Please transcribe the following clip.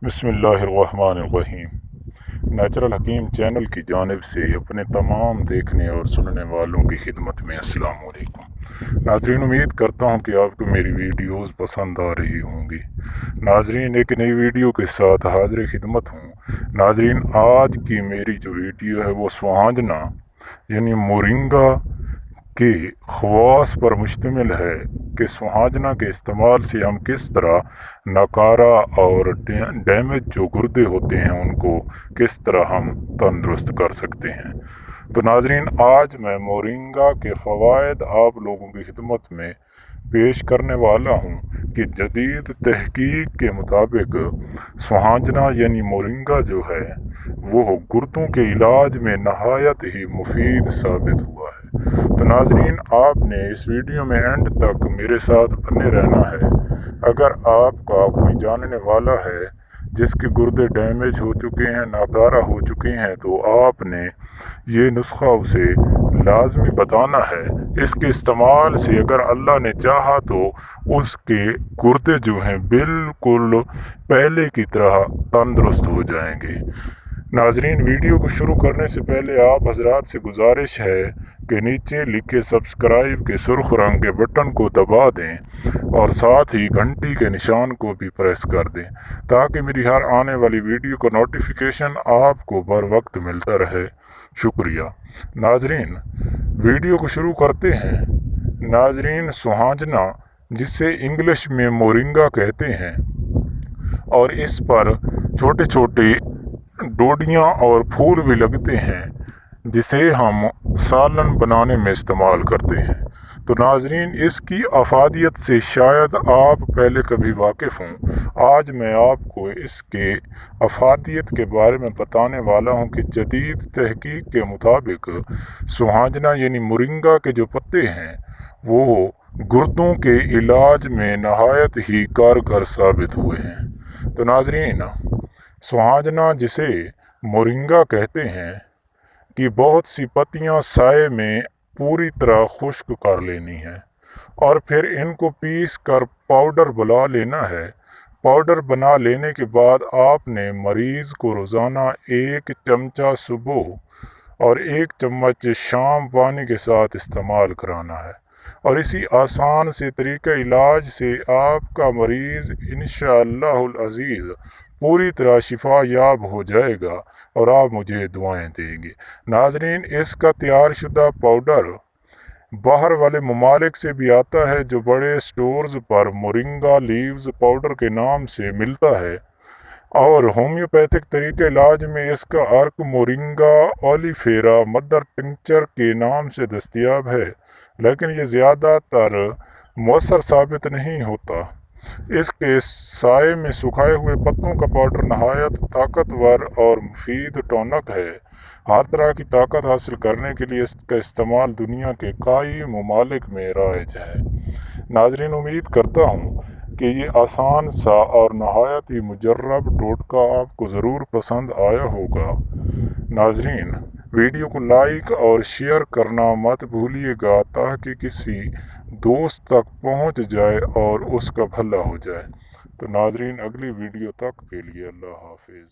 بسم اللہ الرحمن الرحیم۔ نیچرل حکیم چینل کی جانب سے اپنے تمام دیکھنے اور سننے والوں کی خدمت میں السلام علیکم۔ ناظرین، امید کرتا ہوں کہ آپ کو میری ویڈیوز پسند آ رہی ہوں گی۔ ناظرین، ایک نئی ویڈیو کے ساتھ حاضر خدمت ہوں۔ ناظرین، آج کی میری جو ویڈیو ہے وہ سوہانجنا یعنی مورنگا کے خواص پر مشتمل ہے کہ سوہانجنا کے استعمال سے ہم کس طرح ناکارہ اور ڈیمیج جو گردے ہوتے ہیں ان کو کس طرح ہم تندرست کر سکتے ہیں۔ تو ناظرین، آج میں مورنگا کے فوائد آپ لوگوں کی خدمت میں پیش کرنے والا ہوں کہ جدید تحقیق کے مطابق سوہانجنا یعنی مورنگا جو ہے وہ گردوں کے علاج میں نہایت ہی مفید ثابت ہوا ہے۔ تو ناظرین، آپ نے اس ویڈیو میں اینڈ تک میرے ساتھ بنے رہنا ہے۔ اگر آپ کا کوئی جاننے والا ہے جس کے گردے ڈیمیج ہو چکے ہیں، ناکارہ ہو چکے ہیں، تو آپ نے یہ نسخہ اسے لازمی بتانا ہے۔ اس کے استعمال سے اگر اللہ نے چاہا تو اس کے گردے جو ہیں بالکل پہلے کی طرح تندرست ہو جائیں گے۔ ناظرین، ویڈیو کو شروع کرنے سے پہلے آپ حضرات سے گزارش ہے کہ نیچے لکھے سبسکرائب کے سرخ رنگ کے بٹن کو دبا دیں اور ساتھ ہی گھنٹی کے نشان کو بھی پریس کر دیں تاکہ میری ہر آنے والی ویڈیو کا نوٹیفیکیشن آپ کو بر وقت ملتا رہے۔ شکریہ۔ ناظرین، ویڈیو کو شروع کرتے ہیں۔ ناظرین، سوہانجنا جسے انگلش میں مورنگا کہتے ہیں اور اس پر چھوٹے چھوٹے ڈوڈیاں اور پھول بھی لگتے ہیں جسے ہم سالن بنانے میں استعمال کرتے ہیں۔ تو ناظرین، اس کی افادیت سے شاید آپ پہلے کبھی واقف ہوں۔ آج میں آپ کو اس کے افادیت کے بارے میں بتانے والا ہوں کہ جدید تحقیق کے مطابق سوہانجنا یعنی مورنگا کے جو پتے ہیں وہ گردوں کے علاج میں نہایت ہی کارگر ثابت ہوئے ہیں۔ تو ناظرین، سوہانجنا جسے مورنگا کہتے ہیں کہ بہت سی پتیاں سائے میں پوری طرح خشک کر لینی ہیں اور پھر ان کو پیس کر پاؤڈر بنا لینا ہے۔ پاؤڈر بنا لینے کے بعد آپ نے مریض کو روزانہ 1 چمچہ صبح اور 1 چمچ شام پانی کے ساتھ استعمال کرانا ہے، اور اسی آسان سے طریقہ علاج سے آپ کا مریض انشاءاللہ العزیز پوری طرح شفا یاب ہو جائے گا اور آپ مجھے دعائیں دیں گے۔ ناظرین، اس کا تیار شدہ پاؤڈر باہر والے ممالک سے بھی آتا ہے جو بڑے سٹورز پر مورنگا لیوز پاؤڈر کے نام سے ملتا ہے، اور ہومیوپیتھک طریقہ علاج میں اس کا عرق مورنگا اولیفیرا مدر ٹنکچر کے نام سے دستیاب ہے، لیکن یہ زیادہ تر مؤثر ثابت نہیں ہوتا۔ اس کے سائے میں سکھائے ہوئے پتوں کا پاؤڈر نہایت طاقتور اور مفید ٹونک ہے۔ ہر طرح کی طاقت حاصل کرنے کے لیے اس کا استعمال دنیا کے کئی ممالک میں رائج ہے۔ ناظرین، امید کرتا ہوں کہ یہ آسان سا اور نہایت ہی مجرب ٹوٹکا آپ کو ضرور پسند آیا ہوگا۔ ناظرین، ویڈیو کو لائک اور شیئر کرنا مت بھولیے گا تاکہ کسی دوست تک پہنچ جائے اور اس کا بھلا ہو جائے۔ تو ناظرین، اگلی ویڈیو تک کے لیے اللہ حافظ۔